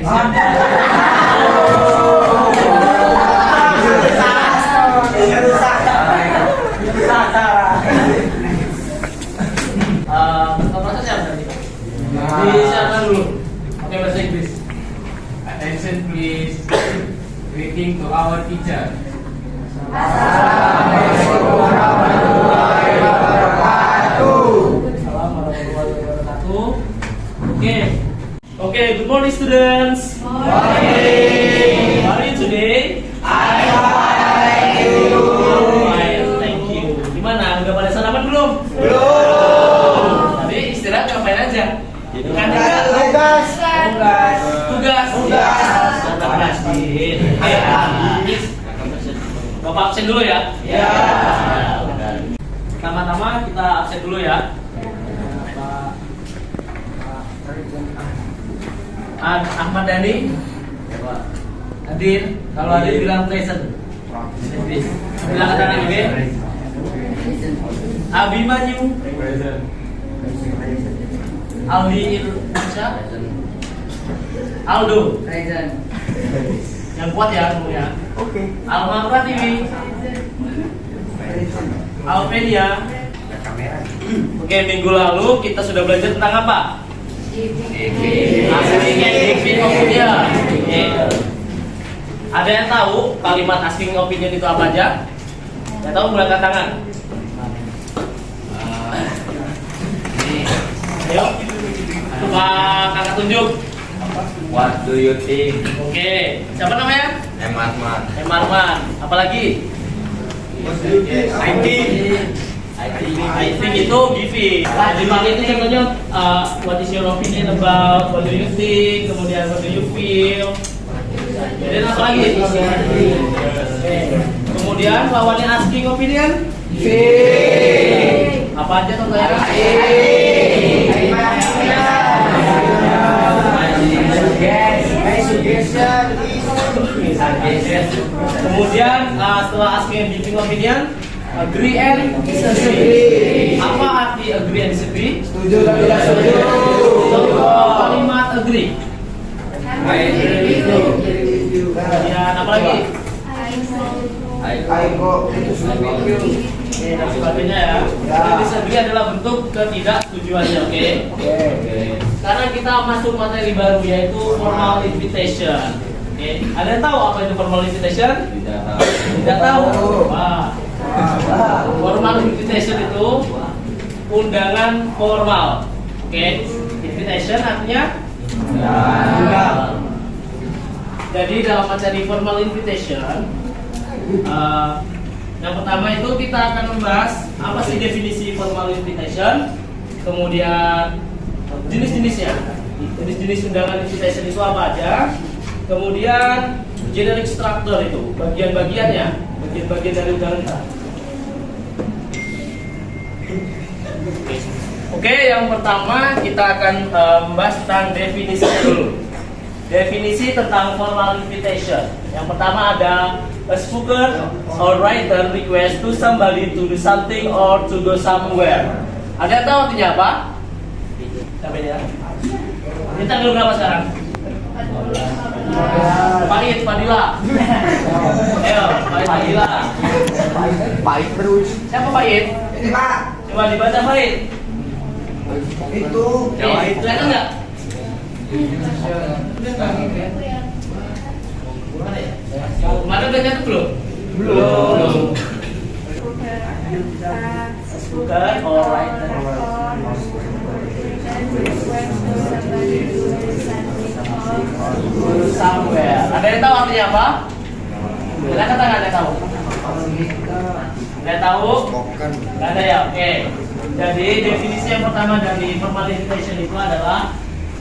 Prosesnya apa tadi? Disiapkan dulu. Oke, bahasa Inggris. Attention please. Greeting to our teacher. Assalamualaikum warahmatullahi wabarakatuh. Okay, good morning students. Morning. How are you today? I'm fine, thank you. Alright, thank you. Gimana? Udah pada sarapan belum? Belum. Tadi istirahat ngapain aja? Kan Tugas. Rajin. Bapak absen dulu ya? Ya. Pertama-tama kita absen dulu ya. Ahmad Dhani, hadir. Kalau hadir bilang present. Bilang kata lagi. Abimanyu, Aldi Irwansyah, Aldo, yang kuat ya semuanya. Oke. Alma Pratiwi, Alvenia. Oke, minggu lalu kita sudah belajar tentang apa? Asking and giving opinion. Ada yang tahu kalimat asking opinion itu apa aja? Yang tahu mengangkat tangan. Ayo, coba kakak tunjuk. What do you think? Oke, siapa namanya? Emarman. Emarman. Apalagi? I think itu giving. Giving itu contohnya what is your opinion about, what do you think, kemudian what do you feel. Kemudian apa lagi? Kemudian lawannya asking opinion. Apa aja contohnya? Kemudian setelah asking and giving opinion, agree and disagree. Apa arti agree and disagree? Setuju dan tidak setuju. Kalimat agree. Kemudian apa lagi? Aiko itu Dan sebagainya ya. Dan disagree adalah bentuk ketidaksetujuannya, oke? Karena kita masuk materi baru yaitu formal invitation. Oke, ada yang tahu apa itu formal invitation? Tidak tahu. Wah. Formal invitation itu undangan formal. Oke, invitation artinya undangan. Jadi dalam materi formal invitation, yang pertama itu kita akan membahas apa sih definisi formal invitation, kemudian jenis-jenisnya, jenis-jenis undangan invitation itu apa aja, kemudian generic structure itu bagian-bagiannya, bagian-bagian dari undangan. Oke, yang pertama kita akan membahas tentang definisi dulu. Definisi tentang formal invitation. Yang pertama ada a speaker or writer request to somebody to do something or to go somewhere. Ada yang tahu artinya apa? Siapa ya? Ini tanggal berapa sekarang? Pahit, Fadila. Ayo, Fadila. Pahit terus. Siapa Pahit? Ini Pak. Coba dibaca Pahit. Itu. Kelihatan nggak? Mana udah nyatu belum? Belum. Bukan, alright. Somewhere. Ada yang tahu artinya apa? Ada kata nggak ada yang tahu? Nggak tahu? Nggak ada ya. Oke. Jadi definisi yang pertama dari formal invitation itu adalah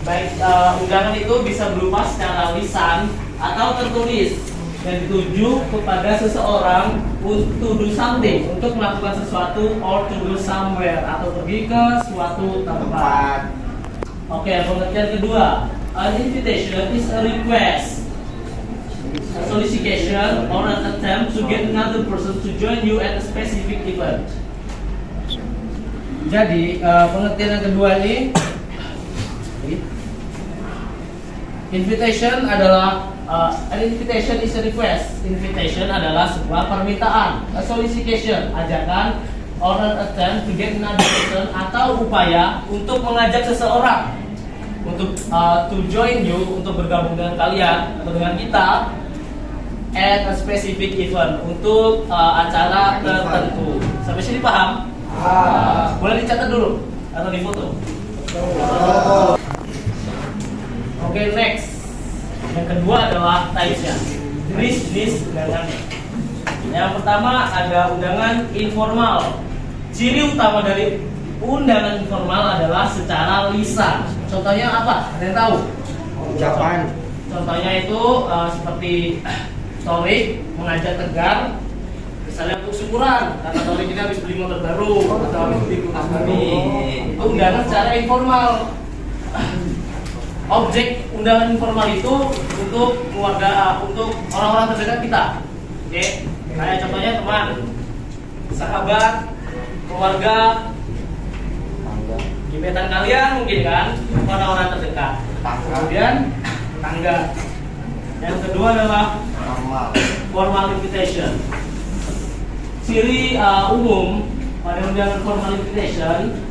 baik undangan itu bisa berupa secara lisan atau tertulis dan dituju kepada seseorang untuk do something, untuk melakukan sesuatu, or to go somewhere, atau pergi ke suatu tempat. Oke, pengertian kedua, an invitation is a request, a solicitation, or an attempt to get another person to join you at a specific event. Jadi pengertian yang kedua ini Invitation adalah an invitation is a request. Invitation adalah sebuah permintaan. A solicitation, ajakan, or an attempt to get another person, atau upaya untuk mengajak seseorang untuk to join you, untuk bergabung dengan kalian atau dengan kita at a specific event, untuk acara tertentu. Sampai sini paham? Boleh dicatat dulu atau difoto. Oke, next. Yang kedua adalah types-nya. Jenis undangannya. Yang pertama ada undangan informal. Ciri utama dari undangan informal adalah secara lisan. Contohnya apa? Ada yang tahu? Ucapan. Contohnya itu seperti Torik mengajak Tegar, misalnya untuk syukuran karena Torik ini habis beli motor baru atau habis beli kulkas baru. Itu undangan secara informal. Objek undangan informal itu untuk keluarga, untuk orang-orang terdekat kita. Oke, kayak contohnya teman, sahabat, keluarga, gebetan kalian mungkin kan, orang-orang terdekat. Kemudian tangga. Yang kedua adalah formal invitation. Ciri umum pada undangan formal invitation,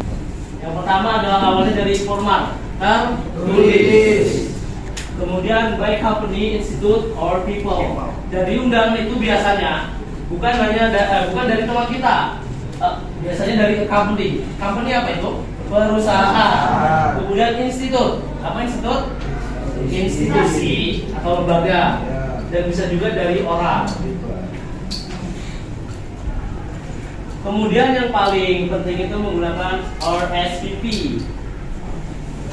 yang pertama adalah awalnya dari formal, tertulis. Kemudian by company, institute, or people. Dari undangan itu biasanya bukan dari teman kita, biasanya dari company. Company apa itu? Perusahaan. Kemudian institut. Apa institut? Institusi atau lembaga. Dan bisa juga dari orang. Kemudian yang paling penting itu menggunakan RSVP.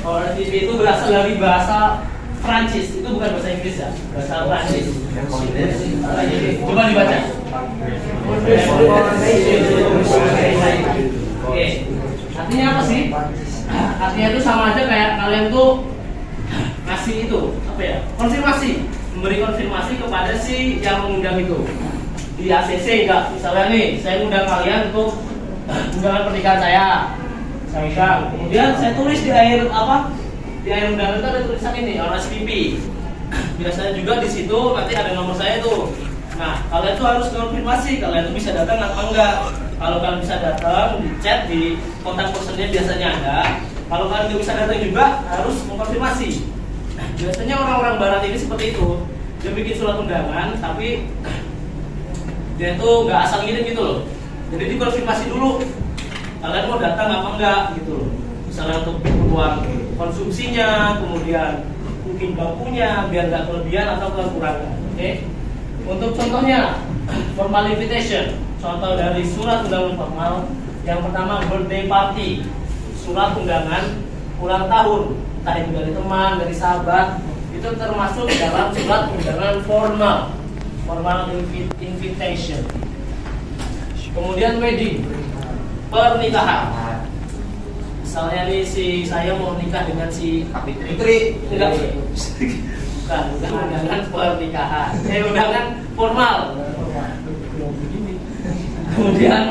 RSVP itu berasal dari bahasa Prancis, itu bukan bahasa Inggris ya, bahasa Prancis. Coba dibaca. Oke, artinya apa sih? Artinya itu sama aja kayak kalian tuh kasih itu apa ya? Konfirmasi, memberi konfirmasi kepada si yang mengundang itu. Di ACC enggak, misalnya nih, saya undang kalian untuk undangan pernikahan saya undang. Kemudian saya tulis di akhir apa? Di akhir undangan itu ada tulisan ini RSVP. Biasanya juga di situ nanti ada nomor saya tuh. Nah, kalian tuh harus konfirmasi kalian tuh bisa datang apa enggak. Kalau kalian bisa datang, di chat di kontak personnya biasanya ada. Kalau kalian nggak bisa datang juga harus mengkonfirmasi. Biasanya orang-orang barat ini seperti itu. Dia bikin surat undangan, tapi dia tuh nggak asal ngirim gitu loh. Jadi dikonfirmasi dulu kalian mau datang apa enggak gitu loh. Misalnya untuk keperluan konsumsinya, kemudian mungkin bangkunya biar nggak kelebihan atau kekurangan. Oke. Untuk contohnya formal invitation. Contoh dari surat undangan formal. Yang pertama birthday party. Surat undangan ulang tahun, entah itu dari teman, dari sahabat, itu termasuk dalam surat undangan formal. Formal invitation. Kemudian wedding, pernikahan. Misalnya nih saya mau nikah dengan si Fitri. Enggak. Bukan undangan pernikahan. Undangan formal. Kemudian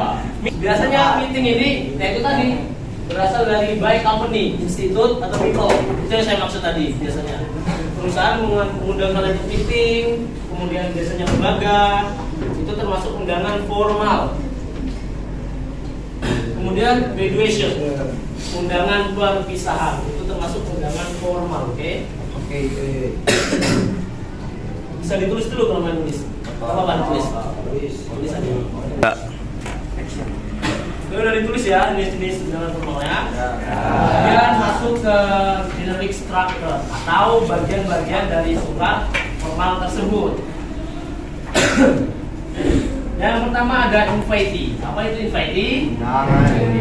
biasanya meeting ini, itu tadi berasal dari by company, institute atau people. Itu yang saya maksud tadi biasanya. Perusahaan mengundang kalian untuk meeting, kemudian biasanya lembaga, itu termasuk undangan formal. Kemudian graduation, undangan perpisahan, itu termasuk undangan formal, oke? Oke. Bisa ditulis dulu kalau mau nulis. Apa tulis? Tulis aja. Udah ditulis ya, jenis-jenis undangan formalnya. Kemudian masuk ke generic structure atau bagian-bagian dari surat formal tersebut. Yang pertama ada invitee. Apa itu invitee?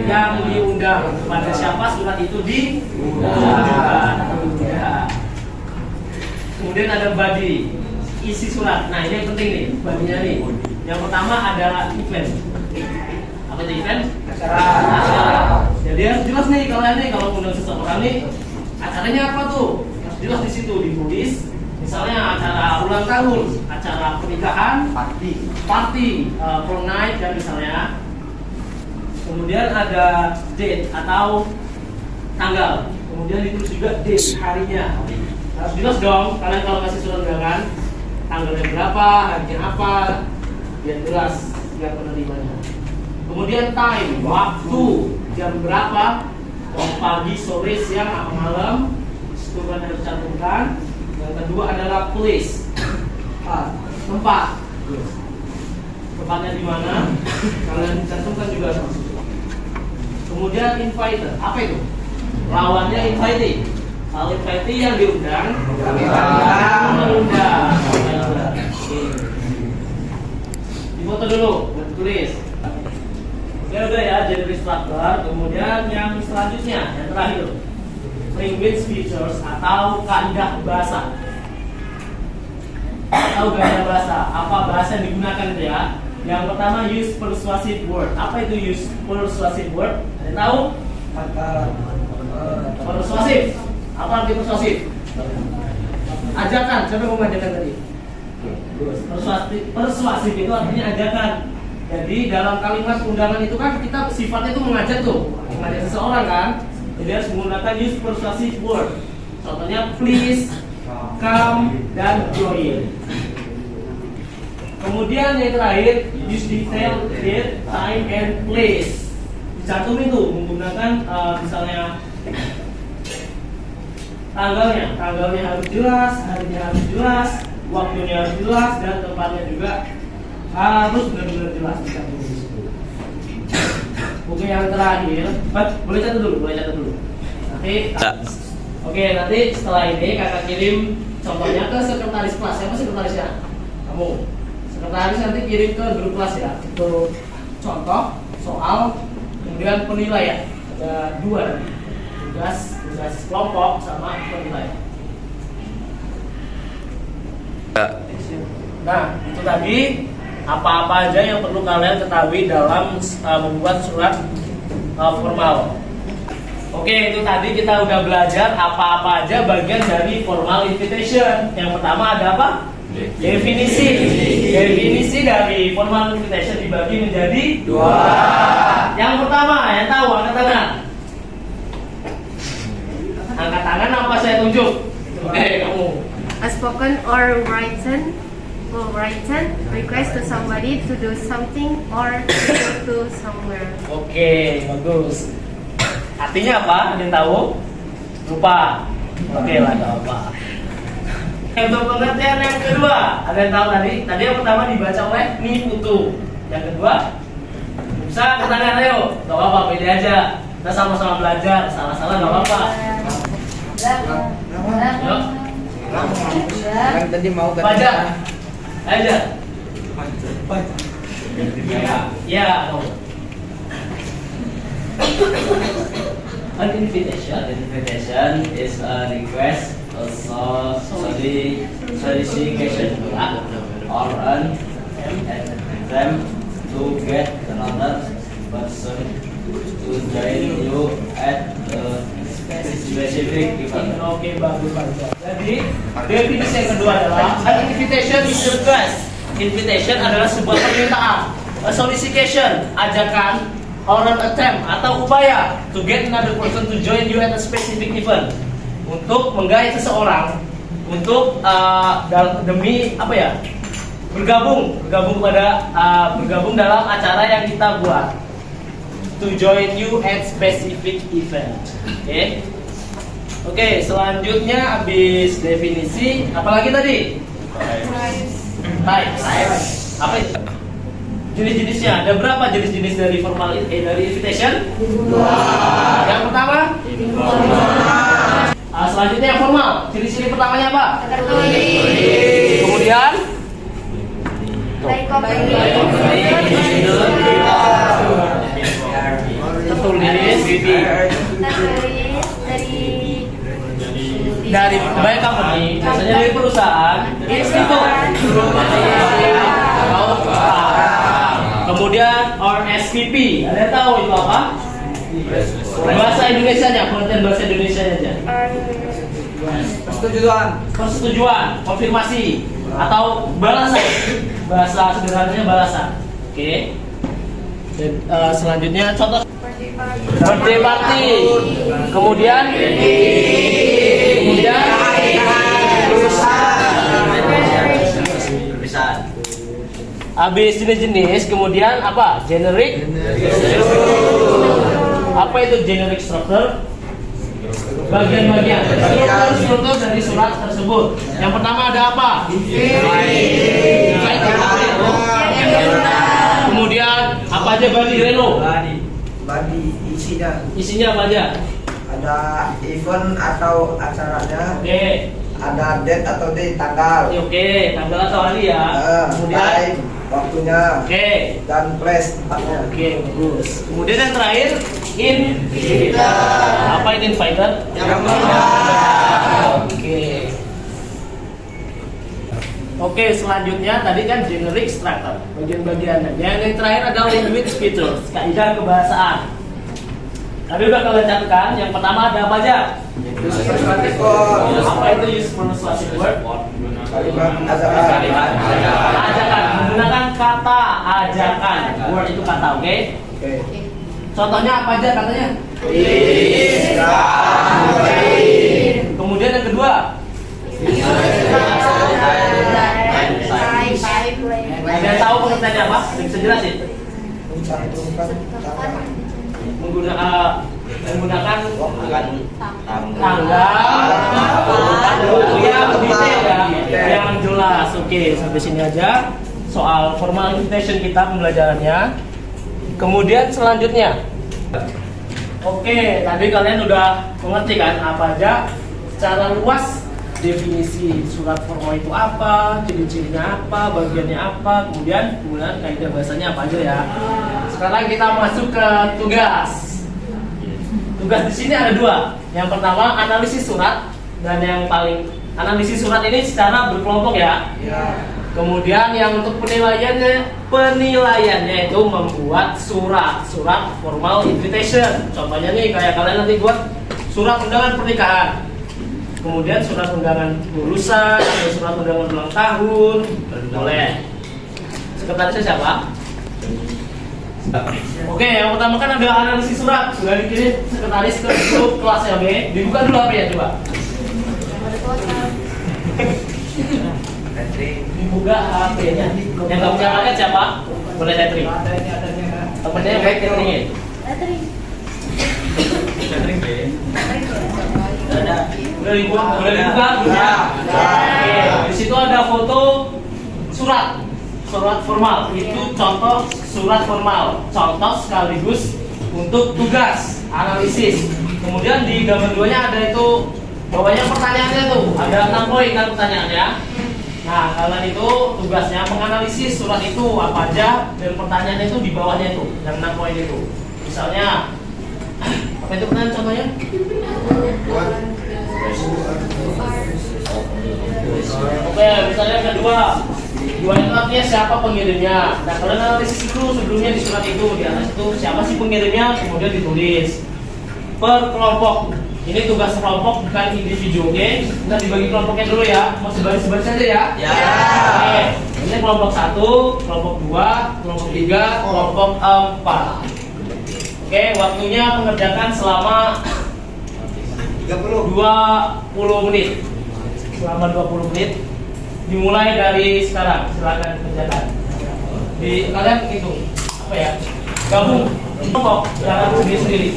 Yang diundang. Kepada siapa surat itu ditujukan. Kemudian ada body, isi surat. Nah ini yang penting nih, badinya nih. Yang pertama ada event. Apa itu event? Acara. Jadi harus jelas nih kalian nih kalau undang seseorang nih, acaranya apa tuh? Harus jelas di situ ditulis. Misalnya acara ulang tahun, acara pernikahan, party, prom night kan misalnya. Kemudian ada date atau tanggal. Kemudian ditulis juga date harinya. Harus jelas dong. Kalian kalau kasih surat undangan, tanggalnya berapa, harinya apa, biar jelas biar penerimanya. Kemudian time, waktu, jam berapa, pagi, sore, siang, atau malam, itu kan harus cantumkan. Yang kedua adalah place, tempat. Tempatnya di mana? Kalian cantumkan juga harus. Kemudian inviter, apa itu? Lawannya invitee. Kalau invitee yang diundang, mengundang. Difoto dulu, tulis. Oke udah ya, jadi instructor. Kemudian yang selanjutnya, yang terakhir, language features atau kaidah bahasa. Atau gaya bahasa. Apa bahasa yang digunakan itu ya? Yang pertama use persuasive word. Apa itu use persuasive word? Ada tahu? Persuasif. Apa arti persuasif? Ajakan. Siapa yang mau mengajakan tadi? Persuasif itu artinya ajakan. Jadi dalam kalimat undangan itu kan kita sifatnya itu mengajak tuh, mengajak seseorang kan. Jadi harus menggunakan use persuasive word. Contohnya please, come, dan join. Kemudian yang terakhir use detail, date, time, and place. Dicantumin tuh menggunakan misalnya tanggalnya harus jelas, harinya harus jelas, waktunya harus jelas, dan tempatnya juga harus benar-benar jelas dicantumin di situ. Oke, yang terakhir, boleh catat dulu. Nanti setelah ini kakak kirim contohnya ke sekretaris kelas. Siapa sekretarisnya? Kamu. Sekretaris nanti kirim ke grup kelas ya. Itu contoh soal, kemudian penilaian. Ada dua nanti. Tugas kelompok sama penilaian. Nah, itu tadi apa-apa aja yang perlu kalian ketahui dalam membuat surat formal. Oke, itu tadi kita udah belajar apa-apa aja bagian dari formal invitation. Yang pertama ada apa? Definisi. Definisi dari formal invitation dibagi menjadi dua. Yang pertama, yang tahu angkat tangan. Angkat tangan apa saya tunjuk? Oke, kamu. A spoken or written request to somebody to do something or to go to somewhere. Oke, bagus. Artinya apa? Ada yang tahu? Lupa. Oke lah, gak apa. Untuk pengertian yang kedua, ada yang tahu tadi? Tadi yang pertama dibaca oleh Niputu. Yang kedua, bisa angkat tangan ayo. Gak apa-apa, pede aja. Kita sama-sama belajar. Salah-salah gak apa-apa. Yuk. Yang tadi mau Baca. Aja. Ya. An invitation is a request, a solicitation, or an attempt to get another person to join you at a specific event. Oke, bagus. Jadi definisi yang kedua adalah an invitation is a request. Invitation adalah sebuah permintaan. A solicitation, ajakan, or an attempt atau upaya to get another person to join you at a specific event, untuk menggait seseorang untuk demi apa ya, bergabung dalam acara yang kita buat, to join you at specific event. Oke, selanjutnya habis definisi apalagi tadi? Types. Apa itu? Jenis-jenisnya, ada berapa jenis-jenis dari formal dari invitation? Yang pertama? Selanjutnya yang formal. Ciri-ciri pertamanya apa? Kemudian? Tertulis dari baik company, biasanya dari perusahaan, institut, kemudian or SPP. Ada tahu itu apa? Bahasa Indonesianya, pengertian bahasa Indonesianya aja. Persetujuan, konfirmasi, atau balasan. Bahasa sederhananya balasan. Oke. Dan selanjutnya contoh birthday party. Kemudian Habis jenis-jenis, kemudian apa? Generic. Apa itu generic structure? Bagian-bagian struktur dari surat tersebut. Yang pertama ada apa? Kemudian apa aja body Reno? Bagi Isinya apa aja? ada event atau acaranya, Oke. ada date atau date tanggal, Oke, tanggal atau hari ya. Kemudian time, waktunya, oke. dan place tempatnya. Oke, bagus. Kemudian yang terakhir inviter. Apa itu inviter? Yang mengundang. Oke. Oke, selanjutnya tadi kan generic structure, bagian-bagiannya. Yang terakhir adalah language features, kaidah kebahasaan. Tadi udah kalian catatkan. Yang pertama ada apa aja? Apa itu use persuasive word? Kalimat ajakan. Ajakan, menggunakan kata ajakan. Word itu kata, oke? Oke. Contohnya apa aja katanya? Kemudian yang kedua, ada yang tahu pengertiannya apa? Bisa jelasin? Menggunakan tanggal yang detail ya, yang jelas. Oke, sampai sini aja soal formal invitation kita pembelajarannya. Kemudian selanjutnya, oke, tadi kalian udah mengerti kan apa aja secara luas definisi surat formal itu apa, ciri-cirinya apa, bagiannya apa, kemudian kaidah bahasanya apa aja ya. Sekarang kita masuk ke tugas. Tugas di sini ada dua. Yang pertama analisis surat, dan yang paling analisis surat ini secara berkelompok ya. Kemudian yang untuk penilaiannya itu membuat surat formal invitation. Contohnya nih kayak kalian nanti buat surat undangan pernikahan. Kemudian surat undangan lulusan, surat undangan ulang tahun, boleh. Sekretarisnya siapa? Oke, yang pertama kan ada analisis surat. Sudah dikirim sekretaris ke grup kelasnya, oke? Dibuka dulu apa ya coba? Dibuka HP-nya. Yang nggak punya paket siapa? Boleh Tetri. Temennya yang baik Tetri. Udah dibuka, ya. Oke, di situ ada foto surat formal. Itu contoh surat formal, contoh sekaligus untuk tugas analisis. Kemudian di gambar 2-nya ada itu bawahnya pertanyaannya tuh, ada 6 poin kan pertanyaannya. Nah, kalian itu tugasnya menganalisis surat itu apa aja, dan pertanyaannya itu di bawahnya itu, yang 6 poin itu. Misalnya apa itu pertanyaan contohnya? Oke, misalnya yang kedua itu artinya siapa pengirimnya. Nah, kalian analisis dulu sebelumnya di surat itu, di atas itu siapa sih pengirimnya, kemudian ditulis per kelompok. Ini tugas kelompok bukan individu, oke? Kita dibagi kelompoknya dulu ya, mau sebaris-sebaris aja ya. Oke, ini kelompok 1, kelompok 2, kelompok 3, kelompok 4. Oke, waktunya mengerjakan selama 20 menit. Selama 20 menit. Dimulai dari sekarang, silakan kerjakan. Kalian hitung apa ya? Gabung kelompok, jangan sendiri-sendiri.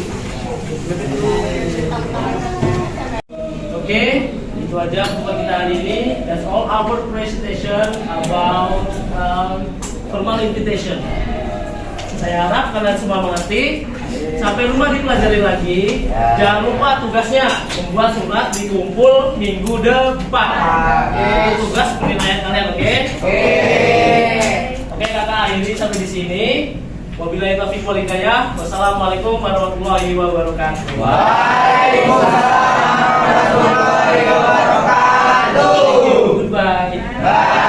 Oke, itu aja buat kita hari ini. That's all our presentation about formal invitation. Saya harap kalian semua mengerti. Sampai rumah dipelajari lagi. Jangan lupa tugasnya membuat surat dikumpul minggu depan. Itu tugas penilaian kalian, oke? Oke, kakak akhiri sampai di sini. Wabillahi taufiq wal hidayah. Wassalamualaikum warahmatullahi wabarakatuh. Waalaikumsalam warahmatullahi wabarakatuh. Goodbye. Bye.